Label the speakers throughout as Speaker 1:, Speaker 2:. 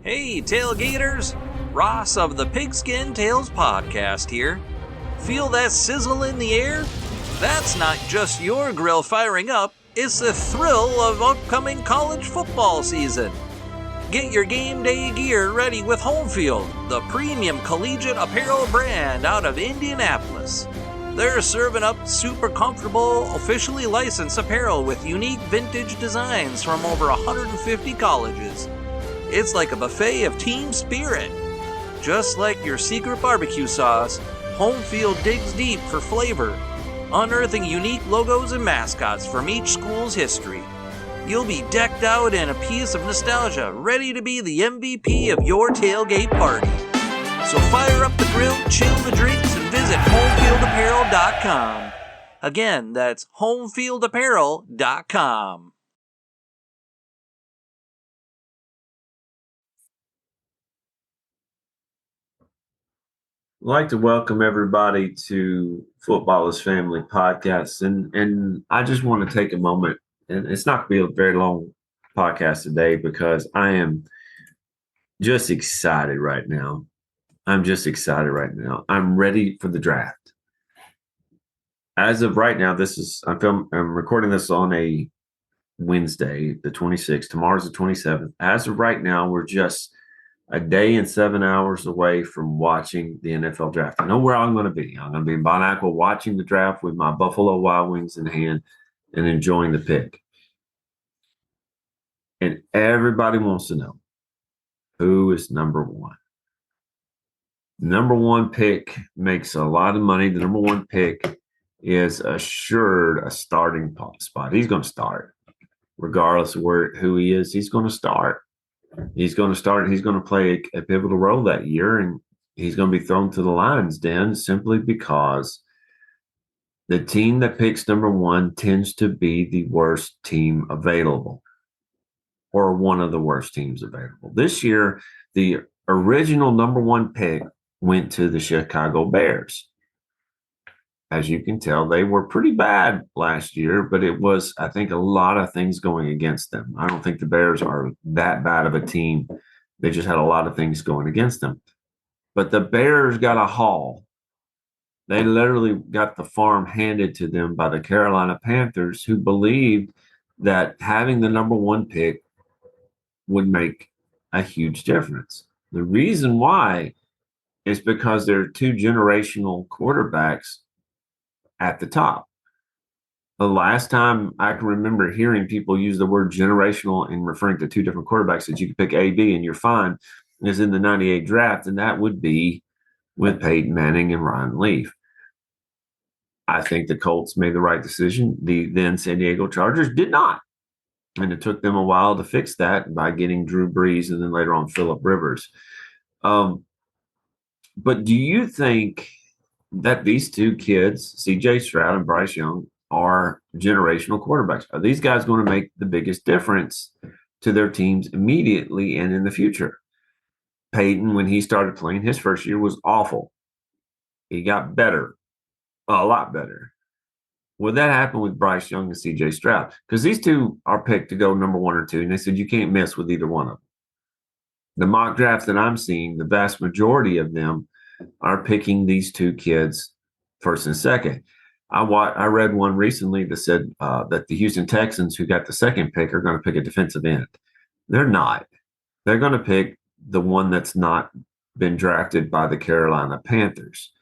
Speaker 1: Hey, tailgaters! Ross of the Pigskin Tales podcast here. Feel that sizzle in the air? That's not just your grill firing up, it's the thrill of upcoming college football season. Get your game day gear ready with Home Field, the premium collegiate apparel brand out of Indianapolis. They're serving up super comfortable, officially licensed apparel with unique vintage designs from over 150 colleges. It's like a buffet of team spirit. Just like your secret barbecue sauce, Home Field digs deep for flavor, unearthing unique logos and mascots from each school's history. You'll be decked out in a piece of nostalgia, ready to be the MVP of your tailgate party. So fire up the grill, chill the drinks, and visit homefieldapparel.com. Again, that's homefieldapparel.com.
Speaker 2: I'd like to welcome everybody to Footballers Family Podcast. And I just want to take a moment, and it's not going to be a very long podcast today because I am just excited right now. I'm ready for the draft. As of right now, I'm recording this on a Wednesday, the 26th. Tomorrow's the 27th. As of right now, we're just a day and 7 hours away from watching the NFL draft. I know where I'm going to be. I'm going to be in Bon Aqua watching the draft with my Buffalo Wild Wings in hand and enjoying the pick. And everybody wants to know, who is number one? Number one pick makes a lot of money. The number one pick is assured a starting spot. He's going to start. Regardless of who he is, he's going to start. He's going to start and he's going to play a pivotal role that year, and he's going to be thrown to the lion's den simply because the team that picks number one tends to be the worst team available or one of the worst teams available. This year, the original number one pick went to the Chicago Bears. As you can tell, they were pretty bad last year, but it was, I think, a lot of things going against them. I don't think the Bears are that bad of a team. They just had a lot of things going against them. But the Bears got a haul. They literally got the farm handed to them by the Carolina Panthers, who believed that having the number one pick would make a huge difference. The reason why is because there are two generational quarterbacks at the top. The last time I can remember hearing people use the word generational in referring to two different quarterbacks that you could pick A, B, and you're fine is in the 98 draft, and that would be with Peyton Manning and Ryan Leaf. I think the Colts made the right decision. The then San Diego Chargers did not. And it took them a while to fix that by getting Drew Brees and then later on Phillip Rivers. But do you think that these two kids, C.J. Stroud and Bryce Young, are generational quarterbacks? Are these guys going to make the biggest difference to their teams immediately and in the future? Peyton, when he started playing, his first year was awful. He got better, a lot better. Would that happen with Bryce Young and C.J. Stroud? Because these two are picked to go number one or two, and they said you can't mess with either one of them. The mock drafts that I'm seeing, the vast majority of them are picking these two kids first and second. I read one recently that said that the Houston Texans, who got the second pick, are going to pick a defensive end. They're not. They're going to pick the one that's not been drafted by the Carolina Panthers.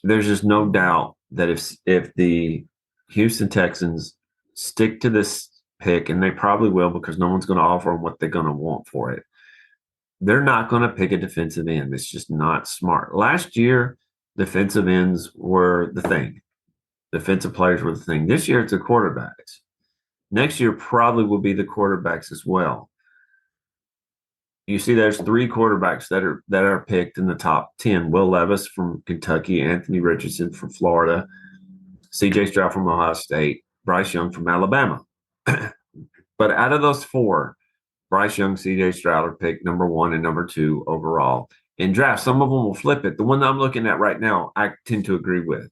Speaker 2: There's just no doubt that if the Houston Texans stick to this pick, and they probably will because no one's going to offer them what they're going to want for it, they're not going to pick a defensive end. It's just not smart. Last year, defensive ends were the thing. Defensive players were the thing. This year, it's the quarterbacks. Next year probably will be the quarterbacks as well. You see, there's three quarterbacks that are picked in the top 10. Will Levis from Kentucky, Anthony Richardson from Florida, C.J. Stroud from Ohio State, Bryce Young from Alabama. But out of those four, Bryce Young, C.J. Stroud are picked number one and number two overall in draft. Some of them will flip it. The one that I'm looking at right now, I tend to agree with.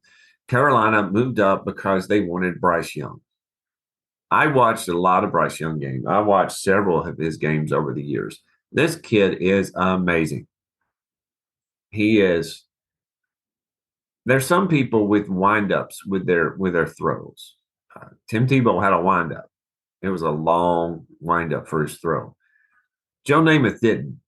Speaker 2: Carolina moved up because they wanted Bryce Young. I watched a lot of Bryce Young games. I watched several of his games over the years. This kid is amazing. He is. There's some people with windups with their throws. Tim Tebow had a windup. It was a long windup for his throw. Joe Namath didn't.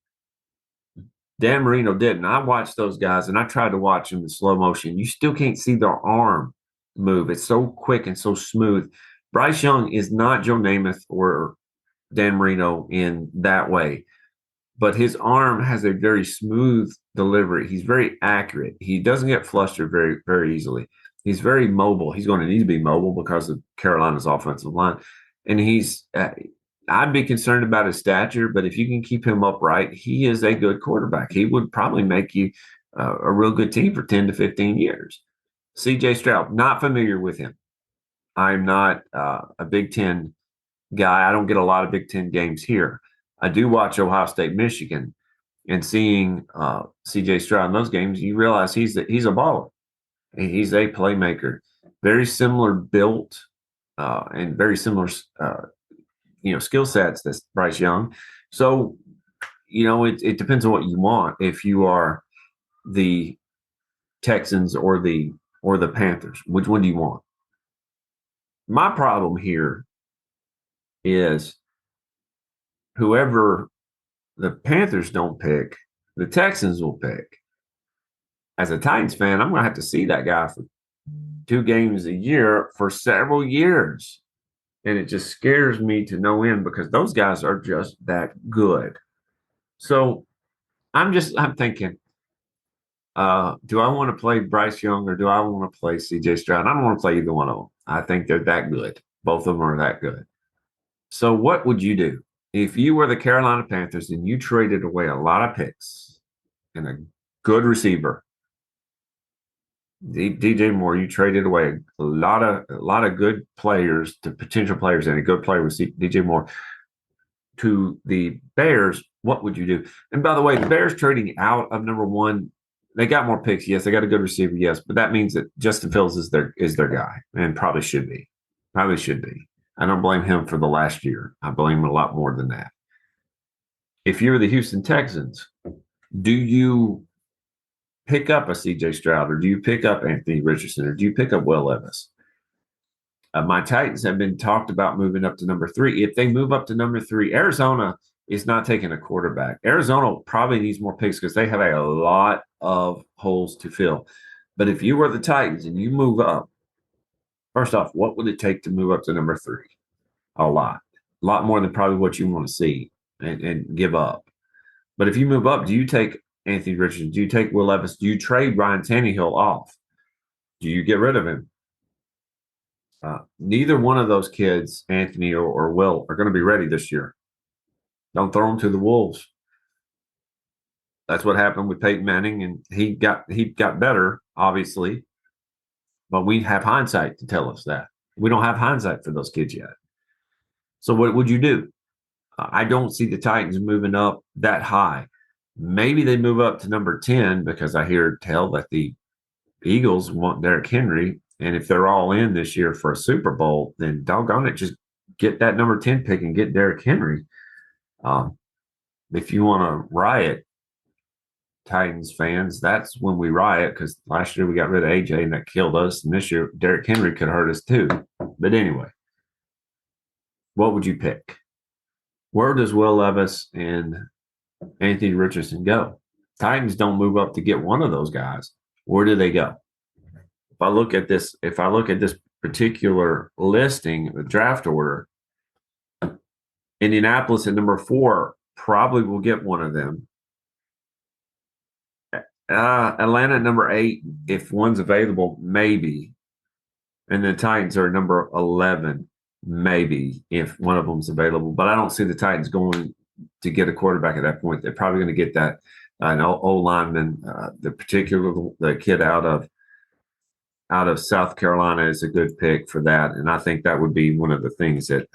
Speaker 2: Dan Marino didn't. I watched those guys, and I tried to watch them in slow motion. You still can't see their arm move. It's so quick and so smooth. Bryce Young is not Joe Namath or Dan Marino in that way, but his arm has a very smooth delivery. He's very accurate. He doesn't get flustered very, very easily. He's very mobile. He's going to need to be mobile because of Carolina's offensive line. And I'd be concerned about his stature, but if you can keep him upright, he is a good quarterback. He would probably make you a real good team for 10 to 15 years. CJ Stroud, not familiar with him. I'm not a Big Ten guy. I don't get a lot of Big Ten games here. I do watch Ohio State, Michigan, and seeing CJ Stroud in those games, you realize he's a baller. He's a playmaker. Very similar built and very similar skill sets that's Bryce Young. So, it depends on what you want. If you are the Texans or the Panthers, which one do you want? My problem here is whoever the Panthers don't pick, the Texans will pick. As a Titans fan, I'm going to have to see that guy for 2 games a year for several years. And it just scares me to no end because those guys are just that good. So I'm thinking, do I want to play Bryce Young or do I want to play CJ Stroud? I don't want to play either one of them. I think they're that good. Both of them are that good. So what would you do if you were the Carolina Panthers and you traded away a lot of picks and a good receiver? DJ Moore, you traded away a lot of good players to potential players and a good player with DJ Moore to the Bears. What would you do? And by the way, the Bears trading out of number 1, they got more picks. Yes, they got a good receiver. Yes, but that means that Justin Fields is their guy and probably should be. Probably should be. I don't blame him for the last year. I blame him a lot more than that. If you're the Houston Texans, do you pick up a CJ Stroud or do you pick up Anthony Richardson or do you pick up Will Levis? My Titans have been talked about moving up to number 3. If they move up to number 3, Arizona is not taking a quarterback. Arizona probably needs more picks because they have a lot of holes to fill. But if you were the Titans and you move up, first off, what would it take to move up to number 3? A lot more than probably what you want to see and give up. But if you move up, do you take Anthony Richardson? Do you take Will Levis? Do you trade Ryan Tannehill off? Do you get rid of him? Neither one of those kids, Anthony or Will, are going to be ready this year. Don't throw them to the wolves. That's what happened with Peyton Manning, and he got better, obviously. But we have hindsight to tell us that. We don't have hindsight for those kids yet. So what would you do? I don't see the Titans moving up that high. Maybe they move up to number 10 because I hear tell that the Eagles want Derrick Henry. And if they're all in this year for a Super Bowl, then doggone it, just get that number 10 pick and get Derrick Henry. If you want to riot, Titans fans, that's when we riot because last year we got rid of AJ and that killed us. And this year, Derrick Henry could hurt us too. But anyway, what would you pick? Where does Will Levis and Anthony Richardson go? Titans don't move up to get one of those guys. Where do they go? If I look at this particular listing, the draft order, Indianapolis at number 4 probably will get one of them. Atlanta at number 8, if one's available, maybe. And the Titans are number 11, maybe, if one of them's available. But I don't see the Titans going to get a quarterback at that point. They're probably going to get that an old lineman, the kid out of South Carolina is a good pick for that. And I think that would be one of the things that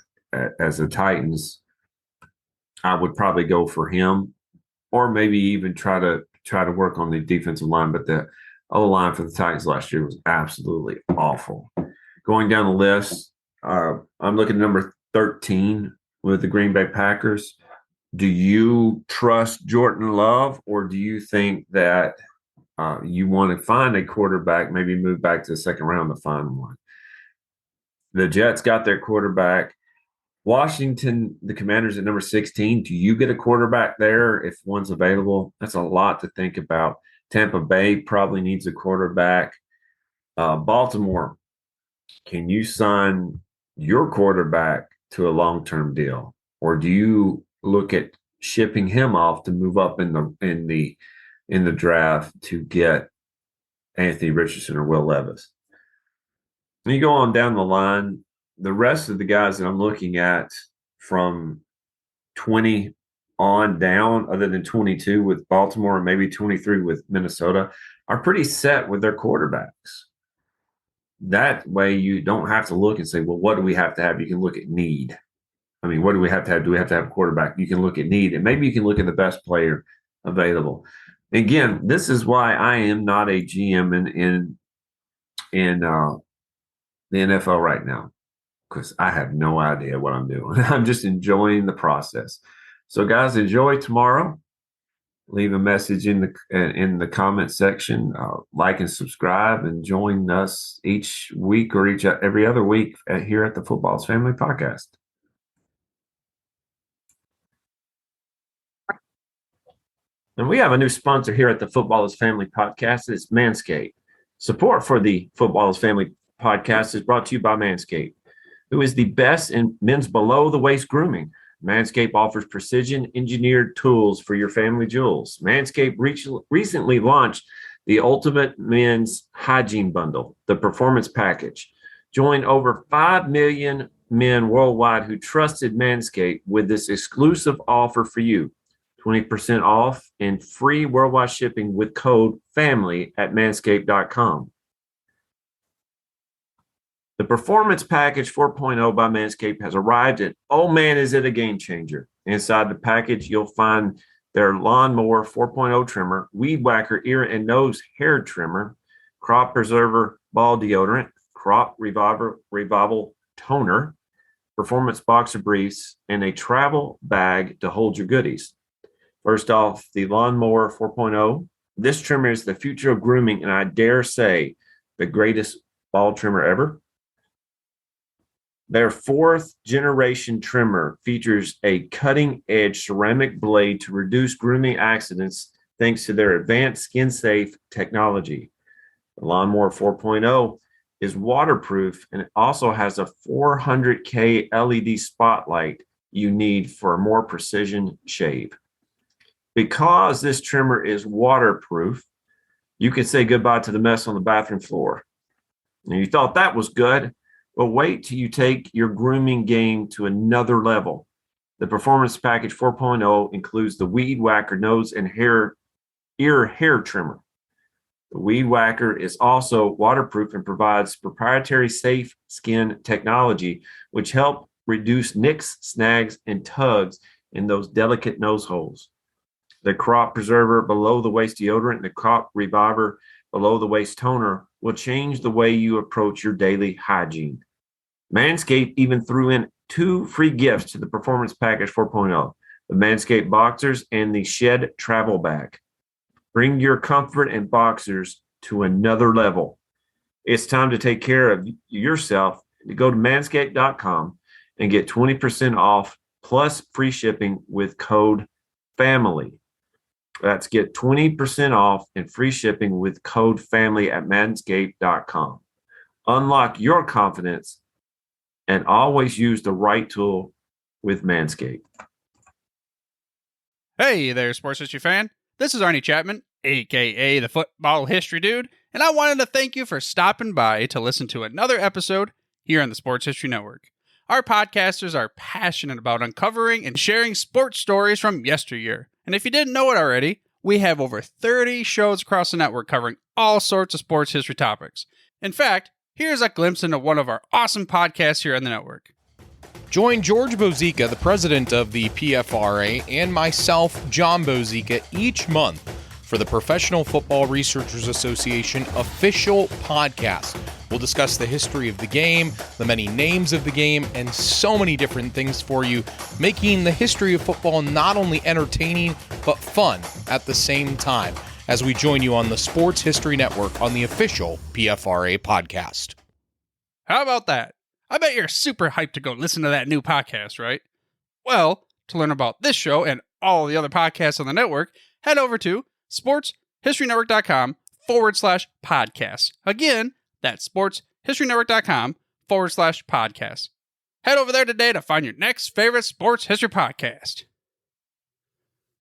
Speaker 2: as the Titans, I would probably go for him or maybe even try to work on the defensive line. But the O-line for the Titans last year was absolutely awful. Going down the list, I'm looking at number 13 with the Green Bay Packers. Do you trust Jordan Love, or do you think that you want to find a quarterback, maybe move back to the second round to find one? The Jets got their quarterback. Washington, the Commanders at number 16. Do you get a quarterback there if one's available? That's a lot to think about. Tampa Bay probably needs a quarterback. Baltimore, can you sign your quarterback to a long-term deal, or do you look at shipping him off to move up in the draft to get Anthony Richardson or Will Levis? And you go on down the line, the rest of the guys that I'm looking at from 20 on down, other than 22 with Baltimore and maybe 23 with Minnesota, are pretty set with their quarterbacks. That way you don't have to look and say, well, what do we have to have? You can look at need. I mean, what do we have to have? Do we have to have a quarterback? You can look at need, and maybe you can look at the best player available. Again, this is why I am not a GM in the NFL right now, because I have no idea what I'm doing. I'm just enjoying the process. So, guys, enjoy tomorrow. Leave a message in the comment section. Like and subscribe, and join us each week or every other week here at the Football's Family Podcast. And we have a new sponsor here at the Footballers Family Podcast. It's Manscaped. Support for the Footballers Family Podcast is brought to you by Manscaped, who is the best in men's below-the-waist grooming. Manscaped offers precision-engineered tools for your family jewels. Manscaped recently launched the Ultimate Men's Hygiene Bundle, the Performance Package. Join over 5 million men worldwide who trusted Manscaped with this exclusive offer for you. 20% off and free worldwide shipping with code FAMILY at manscaped.com. The Performance Package 4.0 by Manscaped has arrived, and oh man, is it a game changer. Inside the package, you'll find their Lawnmower 4.0 trimmer, Weed Whacker ear and nose hair trimmer, Crop Preserver ball deodorant, Crop Revival toner, Performance boxer briefs, and a travel bag to hold your goodies. First off, the Lawnmower 4.0. This trimmer is the future of grooming, and I dare say the greatest ball trimmer ever. Their 4th generation trimmer features a cutting-edge ceramic blade to reduce grooming accidents thanks to their advanced skin-safe technology. The Lawnmower 4.0 is waterproof, and it also has a 400K LED spotlight you need for a more precision shave. Because this trimmer is waterproof, you can say goodbye to the mess on the bathroom floor. And you thought that was good, but wait till you take your grooming game to another level. The Performance Package 4.0 includes the Weed Whacker nose and ear hair trimmer. The Weed Whacker is also waterproof and provides proprietary safe skin technology, which help reduce nicks, snags, and tugs in those delicate nose holes. The Crop Preserver below-the-waist deodorant and the Crop Reviver below-the-waist toner will change the way you approach your daily hygiene. Manscaped even threw in 2 free gifts to the Performance Package 4.0, the Manscaped Boxers and the Shed Travel Bag. Bring your comfort and boxers to another level. It's time to take care of yourself. Go to manscaped.com and get 20% off plus free shipping with code FAMILY. That's get 20% off and free shipping with code FAMILY at manscaped.com. Unlock your confidence and always use the right tool with Manscaped.
Speaker 3: Hey there, sports history fan. This is Arnie Chapman, a.k.a. the Football History Dude, and I wanted to thank you for stopping by to listen to another episode here on the Sports History Network. Our podcasters are passionate about uncovering and sharing sports stories from yesteryear. And if you didn't know it already, we have over 30 shows across the network covering all sorts of sports history topics. In fact, here's a glimpse into one of our awesome podcasts here on the network.
Speaker 4: Join George Bozica, the president of the PFRA, and myself, John Bozica, each month for the Professional Football Researchers Association official podcast, We'll discuss the history of the game, the many names of the game, and so many different things for you, making the history of football not only entertaining, but fun at the same time, as we join you on the Sports History Network on the official PFRA podcast.
Speaker 3: How about that? I bet you're super hyped to go listen to that new podcast, right? Well, to learn about this show and all the other podcasts on the network, head over to sportshistorynetwork.com/podcast. Again, that's sportshistorynetwork.com/podcast. Head over there today to find your next favorite sports history podcast.